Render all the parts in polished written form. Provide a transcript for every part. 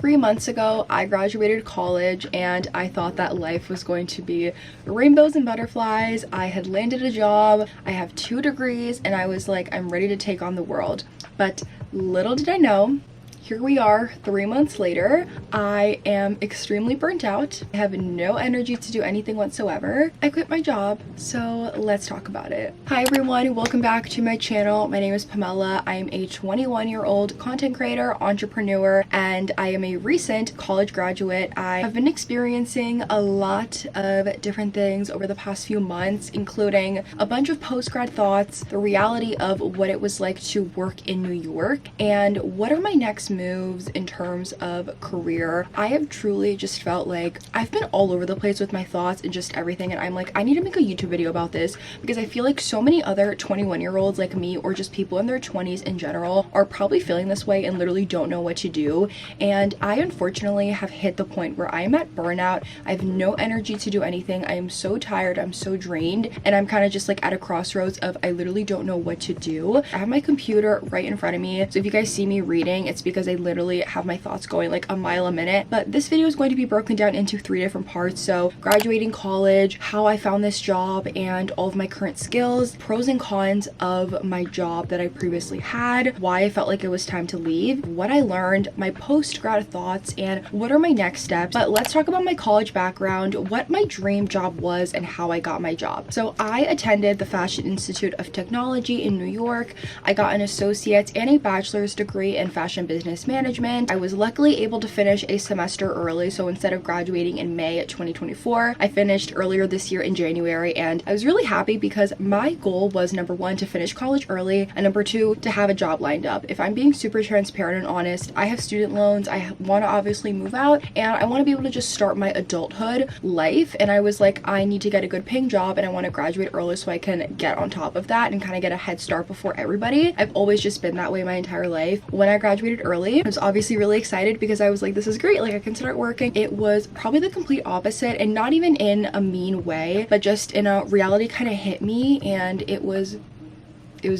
3 months ago, I graduated college and I thought that life was going to be rainbows and butterflies. I had landed a job, I have 2 degrees, and I was like, I'm ready to take on the world. But little did I know, here we are 3 months later. I am extremely burnt out. I have no energy to do anything whatsoever. I quit my job, so let's talk about it. Hi everyone, welcome back to my channel. My name is Pamela. I am a 21-year-old content creator, entrepreneur, and I am a recent college graduate. I have been experiencing a lot of different things over the past few months, including a bunch of post-grad thoughts, the reality of what it was like to work in New York, and what are my next moves in terms of career. I have truly just felt like I've been all over the place with my thoughts and just everything, and I'm like, I need to make a YouTube video about this because I feel like so many other 21-year-olds like me, or just people in their 20s in general, are probably feeling this way and literally don't know what to do. And I unfortunately have hit the point where I am at burnout. I have no energy to do anything. I am so tired, I'm so drained, and I'm kind of just like at a crossroads of I literally don't know what to do. I have my computer right in front of me, so if you guys see me reading, it's because I literally have my thoughts going like a mile a minute. But this video is going to be broken down into 3 different parts. So graduating college, how I found this job and all of my current skills, pros and cons of my job that I previously had, why I felt like it was time to leave, what I learned, my post-grad thoughts, and what are my next steps. But let's talk about my college background, what my dream job was, and how I got my job. So I attended the Fashion Institute of Technology in New York. I got an associate's and a bachelor's degree in fashion business management. I was luckily able to finish a semester early, so instead of graduating in May 2024, I finished earlier this year in January, and I was really happy because my goal was number 1 to finish college early, and number 2 to have a job lined up. If I'm being super transparent and honest, I have student loans, I want to obviously move out, and I want to be able to just start my adulthood life, and I was like, I need to get a good paying job and I want to graduate early so I can get on top of that and kind of get a head start before everybody. I've always just been that way my entire life. When I graduated early, I was obviously really excited because I was like, this is great, like I can start working. It was probably the complete opposite, and not even in a mean way, but just in a reality kind of hit me, and it was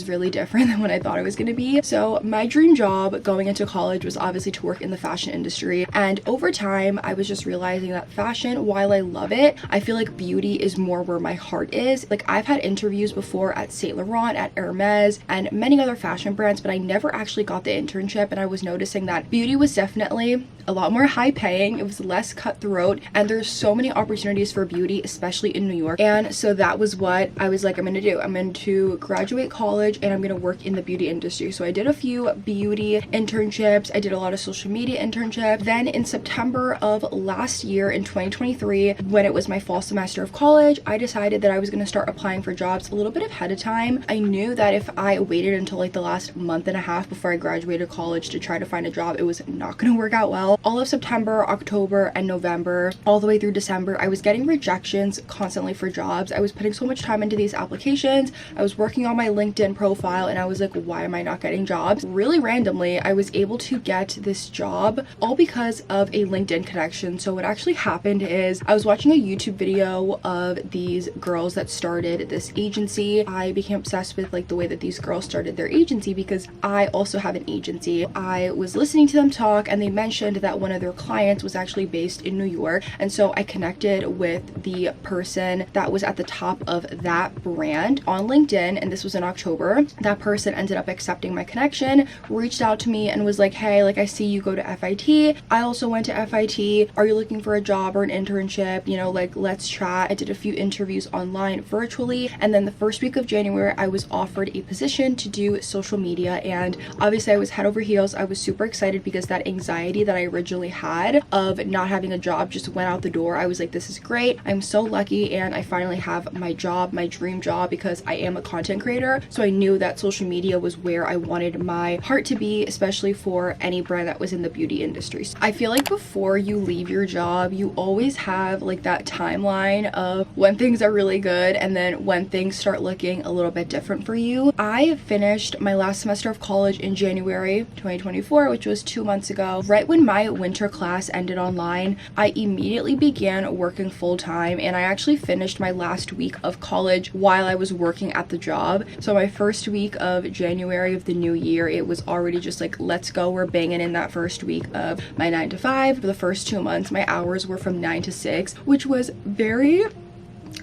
really different than what I thought it was going to be. So my dream job going into college was obviously to work in the fashion industry, and over time I was just realizing that fashion, while I love it, I feel like beauty is more where my heart is. Like, I've had interviews before at Saint Laurent, at Hermes, and many other fashion brands, but I never actually got the internship, and I was noticing that beauty was definitely a lot more high paying, it was less cutthroat, and there's so many opportunities for beauty, especially in New York. And so that was what I was like, I'm gonna do. I'm going to graduate college and I'm gonna work in the beauty industry. So I did a few beauty internships, I did a lot of social media internships. Then in September of last year, in 2023, when it was my fall semester of college, I decided that I was gonna start applying for jobs a little bit ahead of time. I knew that if I waited until like the last month and a half before I graduated college to try to find a job, it was not gonna work out well. All of September, October, and November, all the way through December, I was getting rejections constantly for jobs. I was putting so much time into these applications. I was working on my LinkedIn profile, and I was like, why am I not getting jobs? Really randomly, I was able to get this job all because of a LinkedIn connection. So what actually happened is I was watching a YouTube video of these girls that started this agency. I became obsessed with like the way that these girls started their agency because I also have an agency. I was listening to them talk, and they mentioned that one of their clients was actually based in New York, and so I connected with the person that was at the top of that brand on LinkedIn, and this was in October. That person ended up accepting my connection, reached out to me and was like, hey, like I see you go to FIT. I also went to FIT. Are you looking for a job or an internship? You know, like, let's chat. I did a few interviews online virtually, and then the first week of January I was offered a position to do social media, and obviously I was head over heels. I was super excited because that anxiety that I originally had of not having a job just went out the door. I was like, this is great, I'm so lucky, and I finally have my job, my dream job, because I am a content creator. So I knew that social media was where I wanted my heart to be, especially for any brand that was in the beauty industry. So I feel like before you leave your job, you always have like that timeline of when things are really good and then when things start looking a little bit different for you. I finished my last semester of college in January 2024, which was 2 months ago. Right when my my winter class ended online, I immediately began working full-time, and I actually finished my last week of college while I was working at the job. So my first week of January of the new year, it was already just like, let's go, we're banging in that first week of my 9 to 5. For the first 2 months, my hours were from 9 to 6, which was very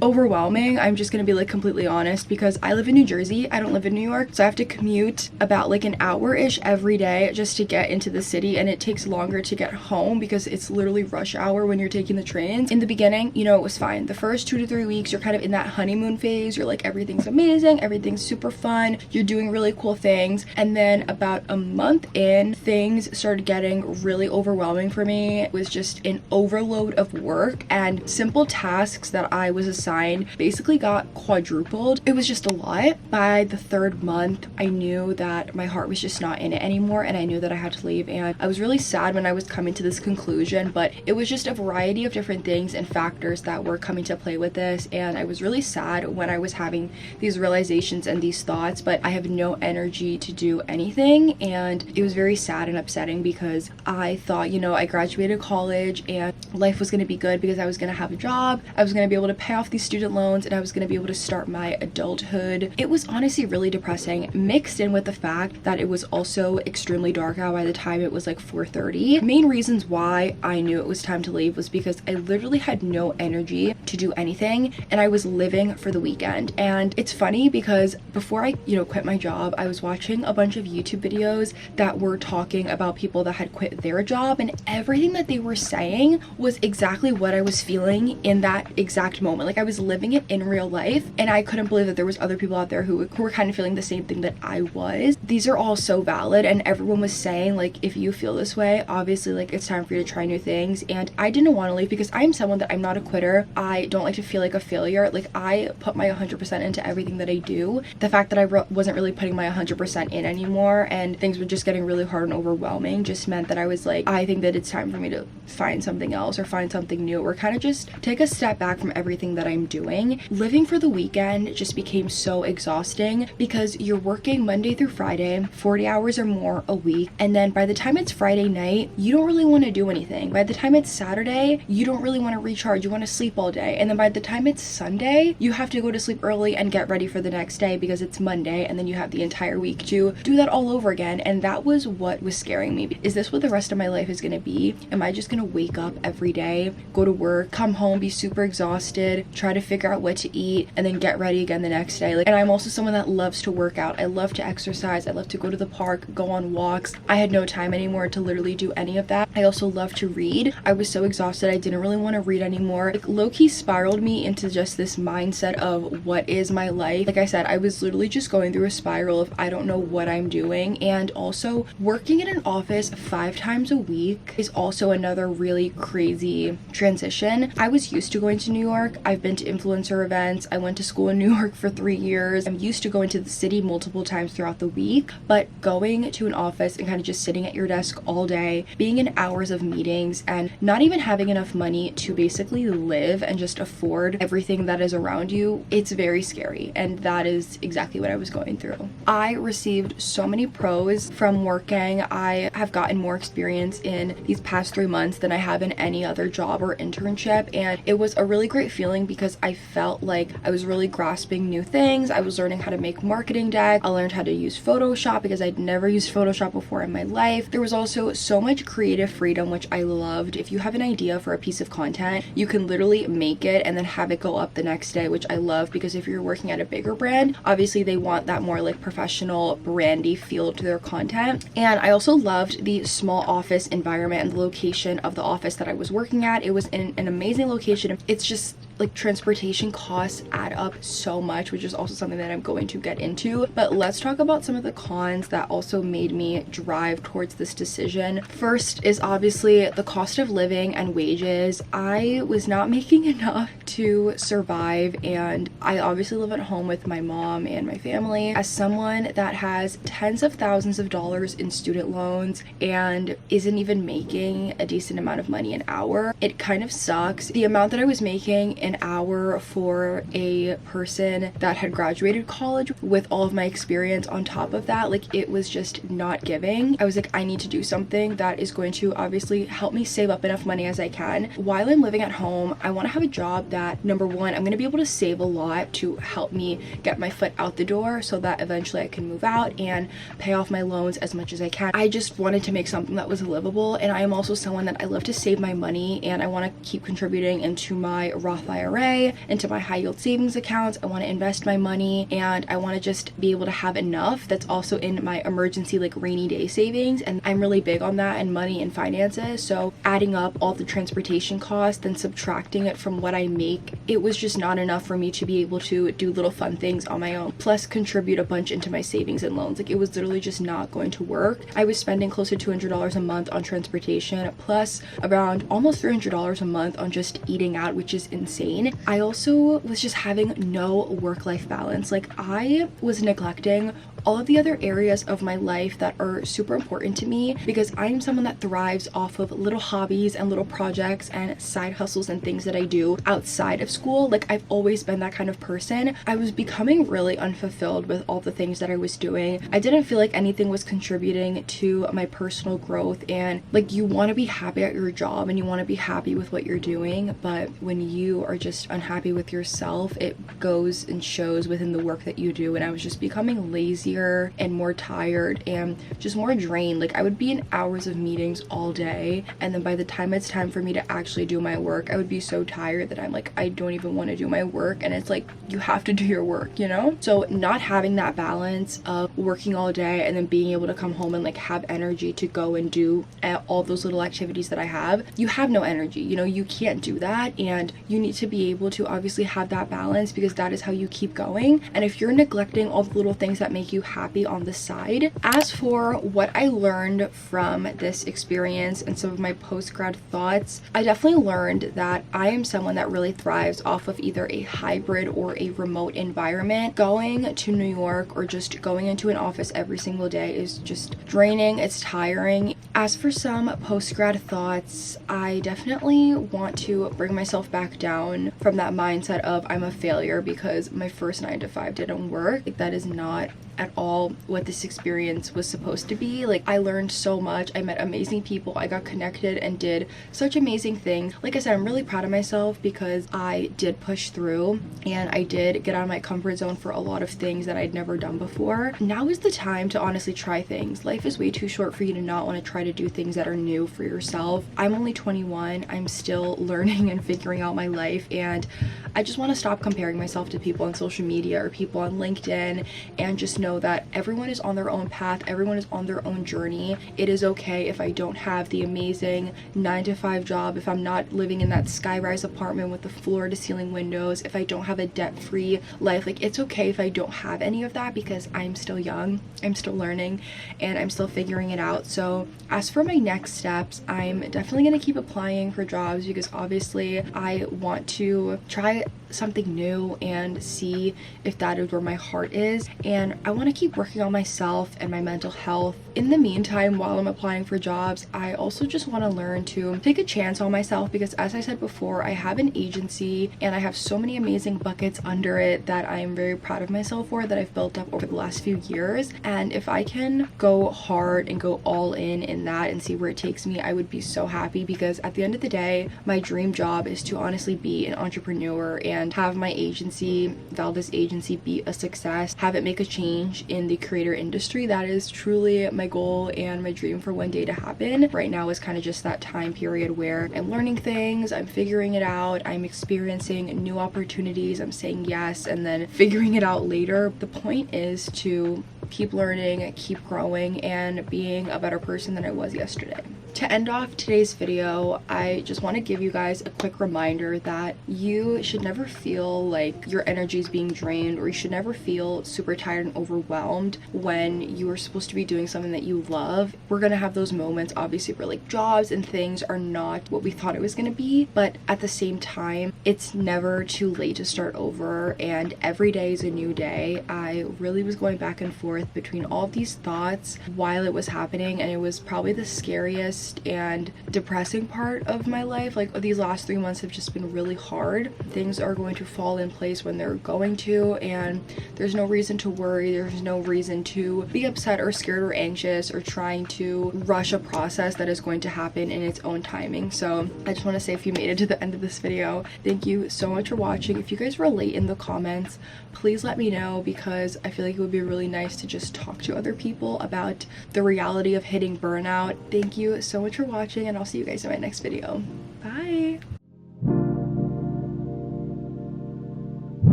overwhelming. I'm just gonna be like completely honest, because I live in New Jersey, I don't live in New York, so I have to commute about like an hour-ish every day just to get into the city, and it takes longer to get home because it's literally rush hour when you're taking the trains. In the beginning, you know, it was fine. The first 2 to 3 weeks, you're kind of in that honeymoon phase. You're like, everything's amazing, everything's super fun, you're doing really cool things. And then about a month in, things started getting really overwhelming for me. It was just an overload of work, and simple tasks that I was assigned basically got quadrupled. It was just a lot. By the 3rd month, I knew that my heart was just not in it anymore, and I knew that I had to leave. And I was really sad when I was coming to this conclusion, but it was just a variety of different things and factors that were coming to play with this. And I was really sad when I was having these realizations and these thoughts, but I have no energy to do anything. And it was very sad and upsetting because I thought, you know, I graduated college and life was going to be good because I was going to have a job, I was going to be able to pay off these student loans, and I was going to be able to start my adulthood. It was honestly really depressing, mixed in with the fact that it was also extremely dark out by the time it was like 4:30. Main reasons why I knew it was time to leave was because I literally had no energy to do anything, and I was living for the weekend. And it's funny because before I, you know, quit my job, I was watching a bunch of YouTube videos that were talking about people that had quit their job, and everything that they were saying was exactly what I was feeling in that exact moment. Like, I was living it in real life, and I couldn't believe that there was other people out there who were kind of feeling the same thing that I was. These are all so valid, and everyone was saying, like, if you feel this way, obviously, like, it's time for you to try new things. And I didn't want to leave because I am someone that I'm not a quitter. I don't like to feel like a failure. Like, I put my 100% into everything that I do. The fact that I wasn't really putting my 100% in anymore, and things were just getting really hard and overwhelming, just meant that I was like, I think that it's time for me to find something else or find something new, or kind of just take a step back from everything that I'm doing. Living for the weekend just became so exhausting because you're working Monday through Friday, 40 hours or more a week, and then by the time it's Friday night, you don't really want to do anything. By the time it's Saturday, you don't really want to recharge, you want to sleep all day. And then by the time it's Sunday, you have to go to sleep early and get ready for the next day because it's Monday, and then you have the entire week to do that all over again. And that was what was scaring me. Is this what the rest of my life is going to be? Am I just going to wake up every day, go to work, come home, be super exhausted, try to figure out what to eat, and then get ready again the next day? Like, and I'm also someone that loves to work out. I love to exercise. I love to go to the park, go on walks. I had no time anymore to literally do any of that. I also love to read. I was so exhausted, I didn't really want to read anymore. Like, low-key spiraled me into just this mindset of what is my life. Like I said, I was literally just going through a spiral of I don't know what I'm doing. And also, working in an office 5 times a week is also another really crazy transition. I was used to going to New York. I've been to influencer events. I went to school in New York for 3 years. I'm used to going to the city multiple times throughout the week, but going to an office and kind of just sitting at your desk all day, being in hours of meetings, and not even having enough money to basically live and just afford everything that is around you, it's very scary. And that is exactly what I was going through. I received so many pros from working. I have gotten more experience in these past 3 months than I have in any other job or internship, and it was a really great feeling because I felt like I was really grasping new things. I was learning how to make marketing decks. I learned how to use Photoshop because I'd never used Photoshop before in my life. There was also so much creative freedom, which I loved. If you have an idea for a piece of content, you can literally make it and then have it go up the next day, which I love, because if you're working at a bigger brand, obviously they want that more like professional, brandy feel to their content. And I also loved the small office environment and the location of the office that I was working at. It was in an amazing location. It's just like transportation costs add up so much, which is also something that I'm going to get into. But let's talk about some of the cons that also made me drive towards this decision. First is obviously the cost of living and wages. I was not making enough to survive, and I obviously live at home with my mom and my family. As someone that has tens of thousands of dollars in student loans and isn't even making a decent amount of money an hour, it kind of sucks. The amount that I was making in an hour for a person that had graduated college with all of my experience on top of that. Like, it was just not giving. I was like, I need to do something that is going to obviously help me save up enough money as I can. While I'm living at home, I want to have a job that, number one, I'm going to be able to save a lot to help me get my foot out the door so that eventually I can move out and pay off my loans as much as I can. I just wanted to make something that was livable, and I am also someone that I love to save my money, and I want to keep contributing into my Roth IRA, into my high yield savings accounts. I want to invest my money, and I want to just be able to have enough that's also in my emergency, like, rainy day savings. And I'm really big on that and money and finances. So adding up all the transportation costs and subtracting it from what I make, it was just not enough for me to be able to do little fun things on my own, plus contribute a bunch into my savings and loans. Like, it was literally just not going to work. I was spending close to $200 a month on transportation, plus around almost $300 a month on just eating out, which is insane. I also was just having no work-life balance. Like, I was neglecting all of the other areas of my life that are super important to me, because I'm someone that thrives off of little hobbies and little projects and side hustles and things that I do outside of school. Like, I've always been that kind of person. I was becoming really unfulfilled with all the things that I was doing. I didn't feel like anything was contributing to my personal growth, and like, you want to be happy at your job and you want to be happy with what you're doing, but when you are just unhappy with yourself, it goes and shows within the work that you do. And I was just becoming lazy and more tired and just more drained. Like, I would be in hours of meetings all day, and then by the time it's time for me to actually do my work, I would be so tired that I'm like, I don't even want to do my work. And it's like, you have to do your work, you know? So not having that balance of working all day and then being able to come home and like have energy to go and do all those little activities that I have, you have no energy, you know? You can't do that, and you need to be able to obviously have that balance, because that is how you keep going. And if you're neglecting all the little things that make you happy on the side. As for what I learned from this experience and some of my post-grad thoughts, I definitely learned that I am someone that really thrives off of either a hybrid or a remote environment. Going to New York or just going into an office every single day is just draining, it's tiring. As for some post-grad thoughts, I definitely want to bring myself back down from that mindset of I'm a failure because my first 9 to 5 didn't work. Like, that is not at all what this experience was supposed to be. Like, I learned so much, I met amazing people, I got connected and did such amazing things. Like I said, I'm really proud of myself because I did push through and I did get out of my comfort zone for a lot of things that I'd never done before. Now is the time to honestly try things. Life is way too short for you to not want to try to do things that are new for yourself. I'm only 21, I'm still learning and figuring out my life, and I just want to stop comparing myself to people on social media or people on LinkedIn, and just know that everyone is on their own path, everyone is on their own journey. It is okay if I don't have the amazing 9 to 5 job, if I'm not living in that skyrise apartment with the floor to ceiling windows, if I don't have a debt-free life. Like, it's okay if I don't have any of that, because I'm still young, I'm still learning, and I'm still figuring it out. So as for my next steps, I'm definitely going to keep applying for jobs, because obviously I want to try something new and see if that is where my heart is, and I want to keep working on myself and my mental health. In the meantime, while I'm applying for jobs, I also just want to learn to take a chance on myself, because as I said before, I have an agency and I have so many amazing buckets under it that I'm very proud of myself for, that I've built up over the last few years. And if I can go hard and go all in that and see where it takes me, I would be so happy, because at the end of the day, my dream job is to honestly be an entrepreneur and have my agency, Valdez Agency, be a success, have it make a change in the creator industry. That is truly my goal and my dream for one day to happen. Right now is kind of just that time period where I'm learning things, I'm figuring it out, I'm experiencing new opportunities, I'm saying yes, and then figuring it out later. The point is to keep learning, keep growing, and being a better person than I was yesterday. To end off today's video, I just want to give you guys a quick reminder that you should never feel like your energy is being drained, or you should never feel super tired and overwhelmed when you are supposed to be doing something that you love. We're gonna have those moments, obviously, where like jobs and things are not what we thought it was gonna be, but at the same time, it's never too late to start over, and every day is a new day. I really was going back and forth between all of these thoughts while it was happening, and it was probably the scariest hardest and depressing part of my life. Like, these last 3 months have just been really hard. Things are going to fall in place when they're going to, and there's no reason to worry. There's no reason to be upset or scared or anxious or trying to rush a process that is going to happen in its own timing. So I just want to say, if you made it to the end of this video, thank you so much for watching. If you guys relate in the comments, please let me know, because I feel like it would be really nice to just talk to other people about the reality of hitting burnout. Thank you so much for watching, and I'll see you guys in my next video. Bye.